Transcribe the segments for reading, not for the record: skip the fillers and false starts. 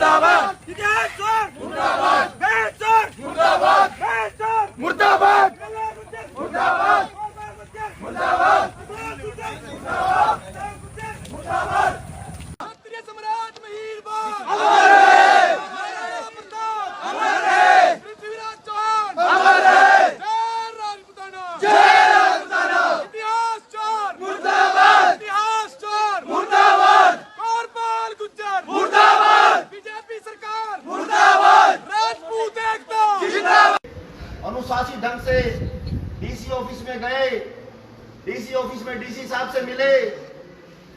मुर्दाबाद मुर्दाबाद मुर्दाबाद क्षत्रिय सम्राट पृथ्वीराज चौहान इतिहास चोर मुर्दाबाद कोरपाल गुज्जर मुर्दाबाद बीजेपी सरकार मुर्दाबाद राजपूत एकता जिंदाबाद। अनुशासित ढंग से डीसी ऑफिस में गए, डीसी ऑफिस में डीसी साहब से मिले।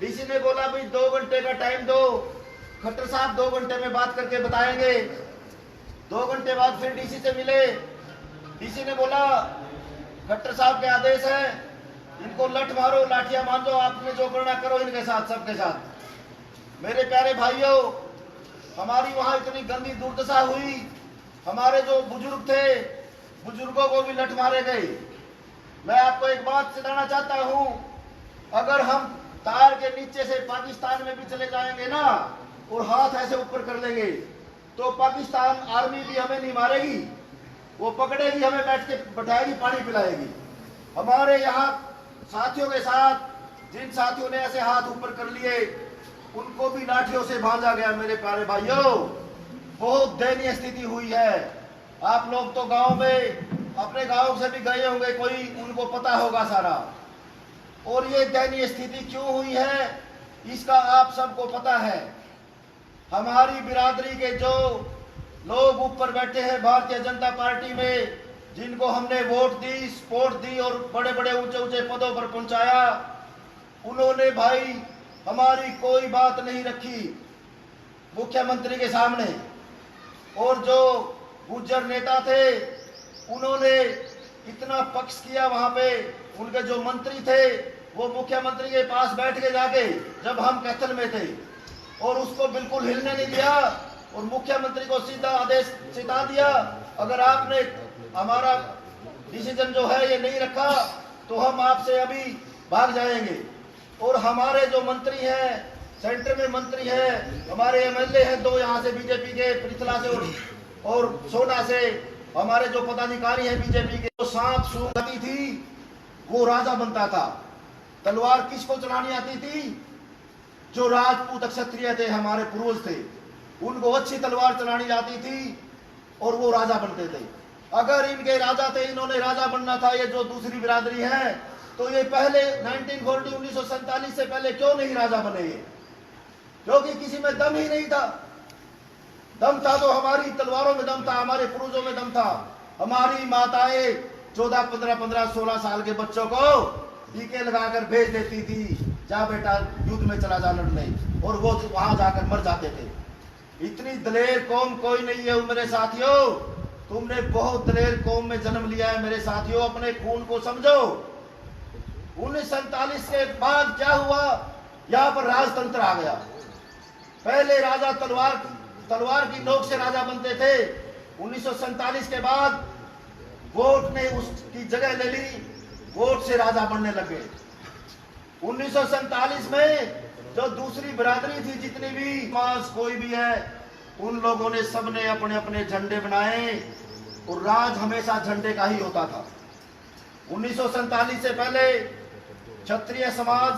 डीसी ने बोला भाई 2 घंटे का टाइम दो, खट्टर साहब 2 घंटे में बात करके बताएंगे। 2 घंटे बाद फिर डीसी से मिले। डीसी ने बोला खट्टर साहब के आदेश है, इनको लठ मारो, लाठियां मान दो, आपने जो करना करो इनके साथ, सबके साथ। मेरे प्यारे भाइयों, हमारी वहां इतनी गंदी दुर्दशा हुई, हमारे जो बुजुर्ग थे, बुजुर्गों को भी लठ मारे गए। मैं आपको एक बात बताना चाहता हूं, अगर हम तार के नीचे से पाकिस्तान में भी चले जाएंगे ना और हाथ ऐसे ऊपर कर लेंगे तो पाकिस्तान आर्मी भी हमें नहीं मारेगी, वो पकड़ेगी, हमें बैठ के बैठाएगी, पानी पिलाएगी। हमारे यहाँ साथियों के साथ जिन साथियों ने ऐसे हाथ ऊपर कर लिए उनको भी लाठियों से बांधा गया। मेरे प्यारे भाइयों, बहुत दयनीय स्थिति हुई है। आप लोग तो गांव में अपने गांव से भी गए होंगे, कोई उनको पता होगा सारा। और ये दयनीय स्थिति क्यों हुई है इसका आप सबको पता है। हमारी बिरादरी के जो लोग ऊपर बैठे हैं भारतीय जनता पार्टी में, जिनको हमने वोट दी, सपोर्ट दी और बड़े बड़े ऊंचे ऊंचे पदों पर पहुंचाया, उन्होंने भाई हमारी कोई बात नहीं रखी मुख्यमंत्री के सामने। और जो गुज्जर नेता थे उन्होंने इतना पक्ष किया वहां पे, उनके जो मंत्री थे वो मुख्यमंत्री के पास बैठ के जाके, जब हम कैथल में थे, और उसको बिल्कुल हिलने नहीं दिया और मुख्यमंत्री को सीधा आदेश चिता दिया, अगर आपने हमारा डिसीजन जो है ये नहीं रखा तो हम आपसे अभी भाग जाएंगे। और हमारे जो मंत्री हैं, सेंटर में मंत्री हैं, हमारे एमएलए हैं 2 यहाँ से बीजेपी के, पृथला से और सोना से, हमारे जो पदाधिकारी हैं बीजेपी के, तो सांप सूंघ आती थी वो राजा बनता था। तलवार किसको चलानी आती थी? जो राजपूत क्षत्रिय थे, हमारे पूर्वज थे, उनको अच्छी तलवार चलानी आती थी और वो राजा बनते थे। अगर इनके राजा थे, इन्होंने राजा बनना था, ये जो दूसरी बिरादरी है, तो ये पहले 1947 से पहले क्यों नहीं राजा बने? ये क्योंकि किसी में दम ही नहीं था। दम था तो हमारी तलवारों में दम था, हमारे पूर्वजों में दम था। हमारी माताएं 14, 15, 16 साल के बच्चों को टीके लगाकर भेज देती थी, जा बेटा युद्ध में चला जा लड़ने, और वो वहां जाकर मर जाते थे। इतनी दलेर कौम कोई नहीं है मेरे साथियों। तुमने बहुत दलेर कौम में जन्म लिया है मेरे साथियों, अपने खून को समझो। 1947 के बाद क्या हुआ? यहाँ पर राजतंत्र आ गया। पहले राजा तलवार की नोक से राजा बनते थे। 1947 के बाद वोट ने उसकी जगह ले ली, वोट से राजा बनने लगे। 1947 में जो दूसरी बिरादरी थी, जितनी भी मास कोई भी है, उन लोगों ने सबने अपने अपने झंडे बनाए और राज हमेशा झंडे का ही होता था। 1947 से पहले क्षत्रिय समाज,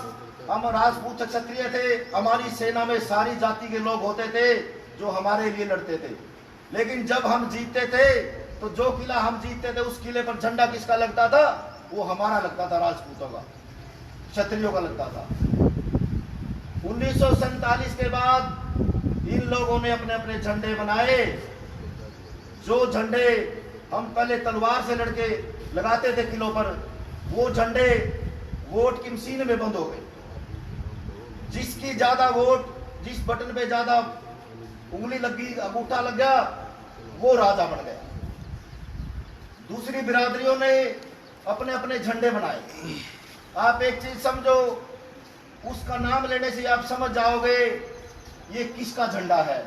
हम राजपूत क्षत्रिय थे, हमारी सेना में सारी जाति के लोग होते थे जो हमारे लिए लड़ते थे। लेकिन जब हम जीतते थे तो जो किला हम जीतते थे उस किले पर झंडा किसका लगता था? वो हमारा लगता था, राजपूतों का, क्षत्रियों का लगता था। 1947 के बाद इन लोगों ने अपने अपने झंडे बनाए। जो झंडे हम पहले तलवार से लड़के लगाते थे किलों पर, वो झंडे वोट की मशीन में बंद हो गए। जिसकी ज्यादा वोट, जिस बटन पे ज्यादा उंगली लगी, अंगूठा लग गया, वो राजा बन गया। दूसरी बिरादरियों ने अपने अपने झंडे बनाए। आप एक चीज समझो, उसका नाम लेने से आप समझ जाओगे ये किसका झंडा है।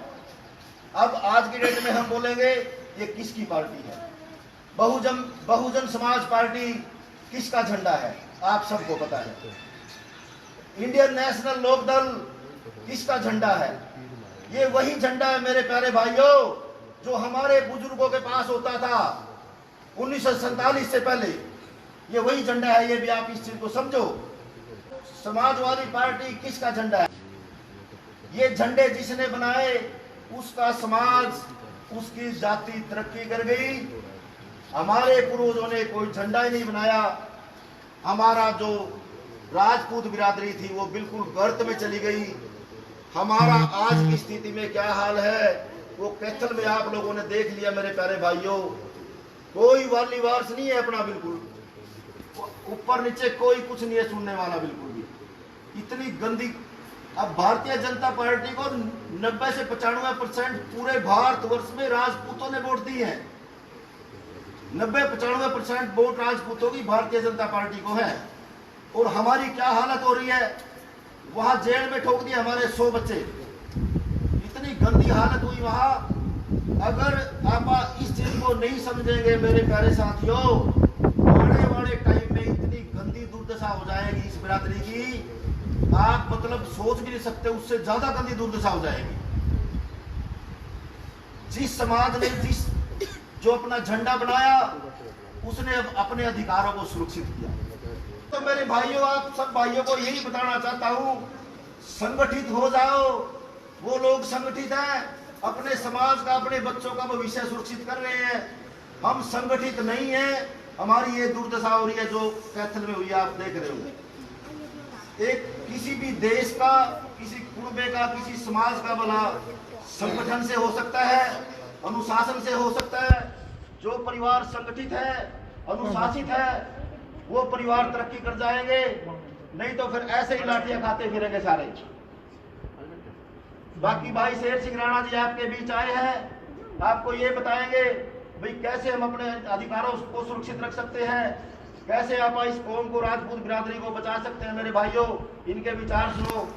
अब आज की डेट में हम बोलेंगे ये किसकी पार्टी है। बहुजन समाज पार्टी किसका झंडा है आप सबको पता है। इंडियन नेशनल लोकदल किसका झंडा है ये वही झंडा है मेरे प्यारे भाइयों जो हमारे बुजुर्गों के पास होता था 1947 से पहले। ये वही झंडा है, ये भी आप इस चीज को समझो। समाजवादी पार्टी किसका झंडा है? ये झंडे जिसने बनाए उसका समाज, उसकी जाति तरक्की कर गई। हमारे पूर्वजों ने कोई झंडा ही नहीं बनाया। हमारा जो राजपूत बिरादरी थी वो बिल्कुल गर्त में चली गई। हमारा आज की स्थिति में क्या हाल है वो कैथल में आप लोगों ने देख लिया मेरे प्यारे भाइयों। कोई वाली वार्स नहीं है अपना, बिल्कुल ऊपर नीचे कोई कुछ नहीं है सुनने वाला, बिल्कुल भी इतनी गंदी। अब भारतीय जनता पार्टी को 90 से 95% पूरे भारतवर्ष में राजपूतों ने वोट दी है। 90-95% वोट राजपूतों की भारतीय जनता पार्टी को है। और हमारी क्या हालत हो रही है, वहां जेल में ठोक दिए हमारे 100 बच्चे। इतनी गंदी हालत हुई वहां। अगर आप इस चीज को नहीं समझेंगे मेरे प्यारे साथियों, आने वाले टाइम में इतनी गंदी दुर्दशा हो जाएगी इस बिरादरी की, आप मतलब सोच भी नहीं सकते, उससे ज्यादा गंदी दुर्दशा हो जाएगी। जिस समाज ने जो अपना झंडा बनाया उसने अब अपने अधिकारों को सुरक्षित किया। तो मेरे भाइयों, आप सब भाइयों को यही बताना चाहता हूं, संगठित हो जाओ। वो लोग संगठित हैं, अपने समाज का, अपने बच्चों का भविष्य सुरक्षित कर रहे हैं। हम संगठित नहीं है, हमारी ये दुर्दशा हो रही है जो कैथल में हुई है, आप देख रहे हो। एक किसी भी देश का, किसी कुनबे का, किसी समाज का भला संगठन से हो सकता है, अनुशासन से हो सकता है। जो परिवार संगठित है, अनुशासित है, वो परिवार तरक्की कर जाएंगे। नहीं तो फिर ऐसे ही लाठियां खाते फिरेंगे सारे। बाकी भाई शेर सिंह राणा जी आपके बीच आए हैं, आपको ये बताएंगे भाई कैसे हम अपने अधिकारों को सुरक्षित रख सकते हैं, कैसे आप इस कौम को, राजपूत बिरादरी को बचा सकते हैं। मेरे भाइयों, इनके विचार सुनो।